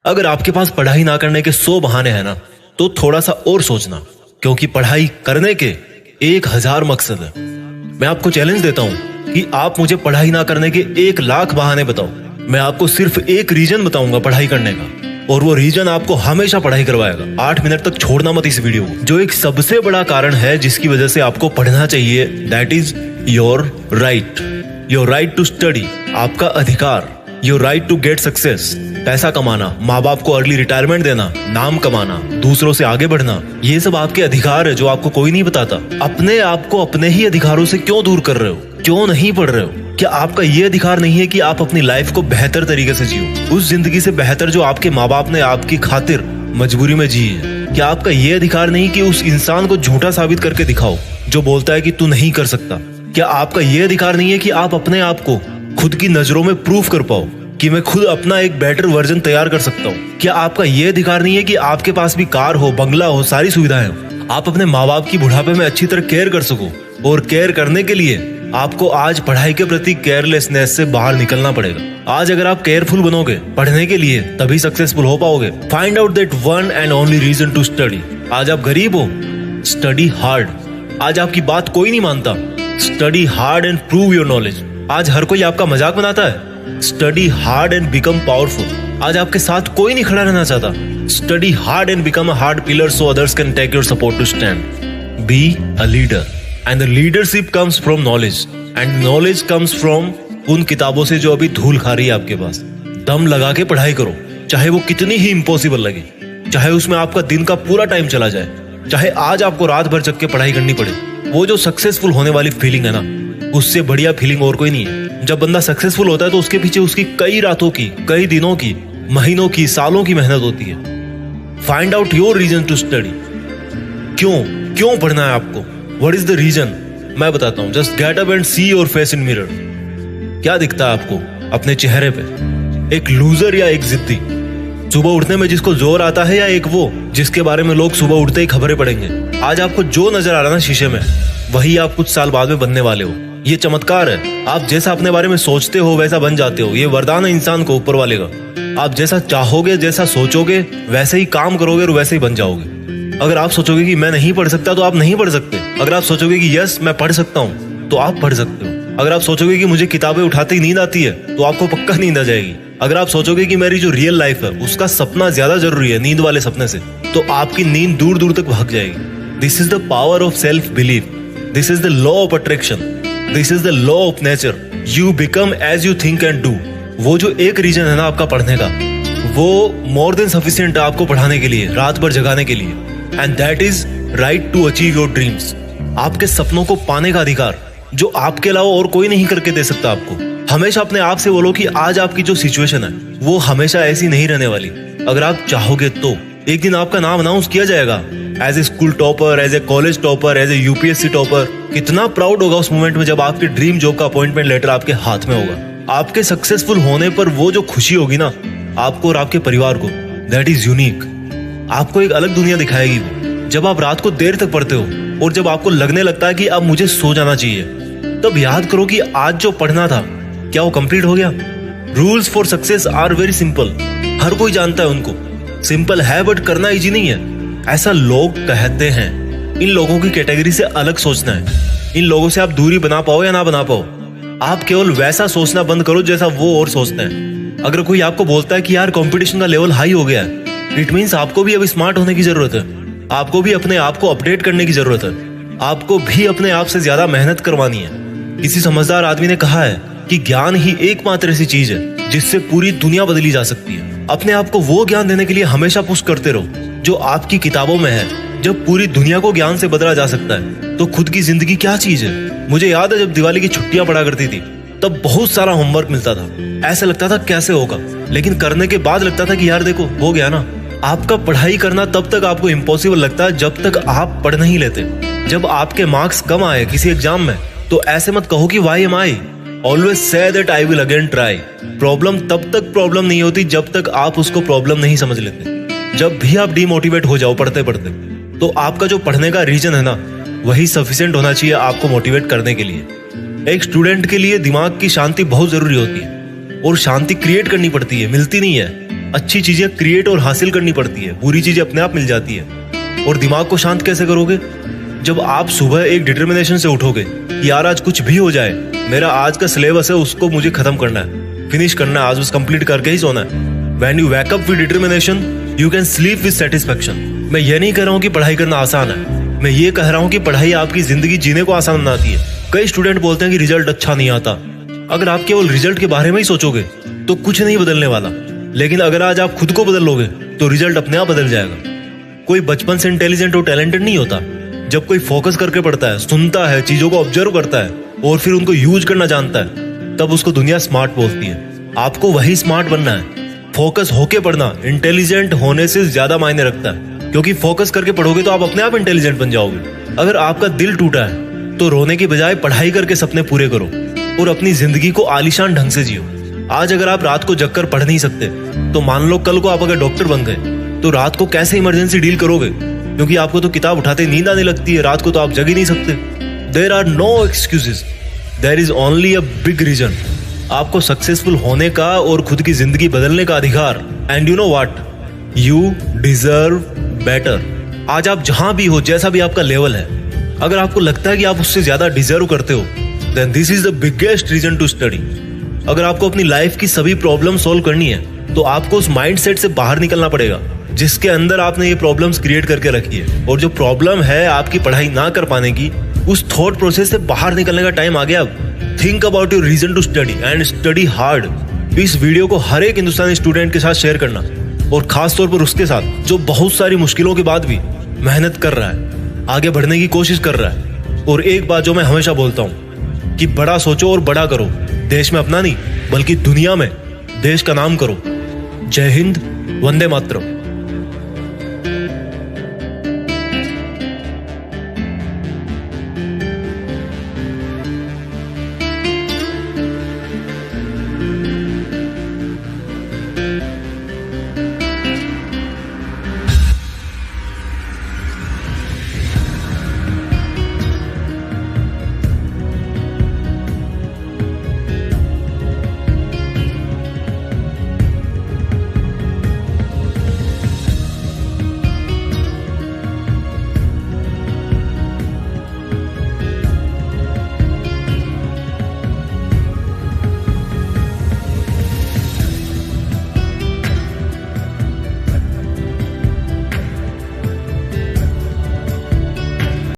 अगर आपके पास पढ़ाई ना करने के 100 बहाने हैं ना, तो थोड़ा सा और सोचना, क्योंकि पढ़ाई करने के 1000 मकसद है। मैं आपको चैलेंज देता हूं कि आप मुझे पढ़ाई ना करने के 1,00,000 बहाने बताओ। मैं आपको सिर्फ एक रीजन बताऊंगा पढ़ाई करने का, और वो रीजन आपको हमेशा पढ़ाई करवाएगा। 8 मिनट तक छोड़ना मत इस वीडियो को। जो एक सबसे बड़ा कारण है जिसकी वजह से आपको पढ़ना चाहिए, that is your right to study. आपका अधिकार, your right to get success. पैसा कमाना, माँ बाप को अर्ली रिटायरमेंट देना, नाम कमाना, दूसरों से आगे बढ़ना, ये सब आपके अधिकार है जो आपको कोई नहीं बताता। अपने आप को अपने ही अधिकारों से क्यों दूर कर रहे हो? क्यों नहीं पढ़ रहे हो? क्या आपका ये अधिकार नहीं है कि आप अपनी लाइफ को बेहतर तरीके से जियो, उस जिंदगी से बेहतर जो आपके माँ बाप ने आपकी खातिर मजबूरी में जी है? क्या आपका ये अधिकार नहीं कि उस इंसान को झूठा साबित करके दिखाओ जो बोलता है कि तू नहीं कर सकता? क्या आपका ये अधिकार नहीं है कि आप अपने आप को खुद की नजरों में प्रूफ कर पाओ कि मैं खुद अपना एक बेटर वर्जन तैयार कर सकता हूँ? क्या आपका ये अधिकार नहीं है कि आपके पास भी कार हो, बंगला हो, सारी सुविधाएं हो, आप अपने माँ बाप की बुढ़ापे में अच्छी तरह केयर कर सको? और केयर करने के लिए आपको आज पढ़ाई के प्रति केयरलेसनेस से बाहर निकलना पड़ेगा। आज अगर आप केयरफुल बनोगे पढ़ने के लिए, तभी सक्सेसफुल हो पाओगे। Find out that one and only reason to study. आज आप गरीब हो, स्टडी हार्ड। आज आपकी बात कोई नहीं मानता, study hard and prove your knowledge. आज हर कोई आपका मजाक बनाता है, study hard and become powerful. आज आपके साथ कोई नहीं खड़ा रहना चाहता, study hard and become a hard pillar so others can take your support to stand. Be a leader and the leadership comes from knowledge and knowledge comes from उन किताबों से जो अभी धूल खा रही है आपके पास। दम लगा के पढ़ाई करो, चाहे वो कितनी ही इम्पॉसिबल लगे, चाहे उसमें आपका दिन का पूरा टाइम चला जाए, चाहे आज आपको रात भर जग के पढ़ाई करनी पड़े। वो जो सक्सेसफुल होने वाली फीलिंग है ना, उससे बढ़िया फीलिंग और कोई नहीं है। जब बंदा सक्सेसफुल होता है तो उसके पीछे उसकी कई रातों की, कई दिनों की, महीनों की, सालों की मेहनत होती है। Find out your reason to study. क्यों पढ़ना है आपको? What is the reason? मैं बताता हूं। Just get up and see your face in mirror. क्या दिखता है आपको अपने चेहरे पे? एक लूजर या एक जिद्दी? सुबह उठने में जिसको जोर आता है, या एक वो जिसके बारे में लोग सुबह उठते ही खबरें पढ़ेंगे? आज आपको जो नजर आ रहा है ना शीशे में, वही आप कुछ साल बाद में बनने वाले हो। ये चमत्कार है। आप जैसा अपने बारे में सोचते हो वैसा बन जाते हो। ये वरदान है इंसान को ऊपर वाले का। आप जैसा चाहोगे, जैसा सोचोगे, वैसे ही काम करोगे और वैसे ही बन जाओगे। अगर आप सोचोगे कि मैं नहीं पढ़ सकता, तो आप नहीं पढ़ सकते। अगर आप सोचोगे कि यस मैं पढ़ सकता हूँ, तो आप पढ़ सकते हो। अगर आप सोचोगे कि मुझे किताबें उठाते ही नींद आती है, तो आपको पक्का नींद आ जाएगी। अगर आप सोचोगे कि मेरी जो रियल लाइफ है उसका सपना ज्यादा जरूरी है नींद वाले सपने से, तो आपकी नींद दूर दूर तक भाग जाएगी। This is the power of self belief. This is the law of attraction. This is the law of nature. You become as you think and do. वो जो एक रीजन है ना आपका पढ़ने का, वो मोर देन सफिशिएंट है आपको पढ़ाने के लिए, रात भर जगाने के लिए। And that is right to achieve your dreams. आपके सपनों को पाने का अधिकार जो आपके अलावा और कोई नहीं करके दे सकता आपको। हमेशा अपने आप से बोलो कि आज आपकी जो सिचुएशन है वो हमेशा ऐसी नहीं रहने वाली। अगर आप चाहोगे तो एक दिन आपका नाम अनाउंस किया जाएगा as a school topper, as a college topper, as a UPSC topper. कितना प्राउड होगा उस मोमेंट में जब आपके ड्रीम जॉब का अपॉइंटमेंट लेटर आपके हाथ में होगा। आपके सक्सेसफुल होने पर वो जो खुशी होगी ना आपको और आपके परिवार को, दैट इज यूनिक। आपको एक अलग दुनिया दिखाएगी वो। जब आप रात को देर तक पढ़ते हो और जब आपको लगने लगता है कि अब मुझे सो जाना चाहिए, तब याद करो कि आज जो पढ़ना था क्या वो कंप्लीट हो गया? Rules for success are very simple. हर कोई जानता है उनको। सिंपल है बट करना इजी नहीं है, ऐसा लोग कहते हैं। इन लोगों की कैटेगरी से अलग सोचना है। इन लोगों से आप दूरी बना पाओ या ना बना पाओ, आप केवल वैसा सोचना बंद करो जैसा वो और सोचते हैं। अगर कोई आपको बोलता है कि यार कंपटीशन का लेवल हाई हो गया है, इट मीन्स आपको भी अब स्मार्ट होने की जरूरत है। आपको भी अपने आप को अपडेट करने की जरूरत है। आपको भी अपने आप से ज्यादा मेहनत करवानी है। किसी समझदार आदमी ने कहा है कि ज्ञान ही एकमात्र ऐसी चीज है जिससे पूरी दुनिया बदली जा सकती है। अपने आप को वो ज्ञान देने के लिए हमेशा पुश करते रहो जो आपकी किताबों में है। जब पूरी दुनिया को ज्ञान से बदला जा सकता है तो खुद की जिंदगी क्या चीज है? मुझे याद है जब दिवाली की छुट्टियां पड़ा करती थी, तब बहुत सारा होमवर्क मिलता था। ऐसा लगता था कैसे होगा, लेकिन करने के बाद लगता था कि यार देखो हो गया ना। आपका पढ़ाई करना तब तक आपको इम्पॉसिबल लगता है जब तक आप पढ़ नहीं लेते। जब आपके मार्क्स कम आए किसी एग्जाम में, तो ऐसे मत कहो कि why am I. Always say that I will again try. Problem तब तक प्रॉब्लम नहीं होती जब तक आप उसको प्रॉब्लम नहीं समझ लेते। जब भी आप डिमोटिवेट हो जाओ पढ़ते पढ़ते, तो आपका जो पढ़ने का रीजन है ना, वही सफिशिएंट होना चाहिए आपको मोटिवेट करने के लिए। एक स्टूडेंट के लिए दिमाग की शांति बहुत जरूरी होती है, और शांति क्रिएट करनी पड़ती है, मिलती नहीं है। अच्छी चीजें क्रिएट और हासिल करनी पड़ती है, बुरी चीजें अपने आप मिल जाती है। और दिमाग को शांत कैसे करोगे? जब आप सुबह एक डिटर्मिनेशन से उठोगे कि यार आज कुछ भी हो जाए, मेरा आज का सिलेबस है उसको मुझे खत्म करना है, फिनिश करना है, आज उस कंप्लीट करके ही सोना है। When you wake up with determination, you can sleep with satisfaction। मैं ये नहीं कह रहा हूँ कि पढ़ाई करना आसान है, मैं ये कह रहा हूँ कि पढ़ाई आपकी जिंदगी जीने को आसान बनाती है। कई स्टूडेंट बोलते हैं कि रिजल्ट अच्छा नहीं आता। अगर आप केवल रिजल्ट के बारे में ही सोचोगे तो कुछ नहीं बदलने वाला, लेकिन अगर आज आप खुद को बदल लोगे तो रिजल्ट अपने आप बदल जाएगा। कोई बचपन से इंटेलिजेंट और टैलेंटेड नहीं होता। जब कोई फोकस करके पढ़ता है, सुनता है, चीजों को ऑब्जर्व करता है और फिर उनको यूज करना जानता है, तब उसको दुनिया स्मार्ट बोलती है। आपको वही स्मार्ट बनना है। फोकस होके पढ़ना इंटेलिजेंट होने से ज्यादा मायने रखता है, क्योंकि फोकस करके पढ़ोगे तो आप अपने आप इंटेलिजेंट बन जाओगे। अगर आपका दिल टूटा है तो रोने की बजाय पढ़ाई करके सपने पूरे करो और अपनी जिंदगी को आलीशान ढंग से जियो। आज अगर आप रात को जगकर पढ़ नहीं सकते तो मान लो कल को आप अगर डॉक्टर बन गए तो रात को कैसे इमरजेंसी डील करोगे? क्योंकि आपको तो किताब उठाते नींद आने लगती है, रात को तो आप जग ही नहीं सकते। There are no excuses, there is only a big reason. आपको सक्सेसफुल होने का और खुद की जिंदगी बदलने का अधिकार। And you know what, you deserve better. आज आप जहां भी हो, जैसा भी आपका लेवल है, अगर आपको लगता है कि आप उससे ज्यादा डिजर्व करते हो, then this is the biggest reason to study. अगर आपको अपनी लाइफ की सभी प्रॉब्लम सॉल्व करनी है तो आपको उस माइंडसेट से बाहर निकलना पड़ेगा जिसके अंदर आपने ये प्रॉब्लम्स क्रिएट करके रखी है। और जो प्रॉब्लम है आपकी पढ़ाई ना कर पाने की, उस थॉट प्रोसेस से बाहर निकलने का टाइम आ गया अब। Think about your reason to study and study hard. इस वीडियो को हर एक हिंदुस्तानी स्टूडेंट के साथ शेयर करना, और खास तौर पर उसके साथ जो बहुत सारी मुश्किलों के बाद भी मेहनत कर रहा है, आगे बढ़ने की कोशिश कर रहा है। और एक बात जो मैं हमेशा बोलता हूँ कि बड़ा सोचो और बड़ा करो। देश में अपना नहीं बल्कि दुनिया में देश का नाम करो। जय हिंद, वंदे मातरम।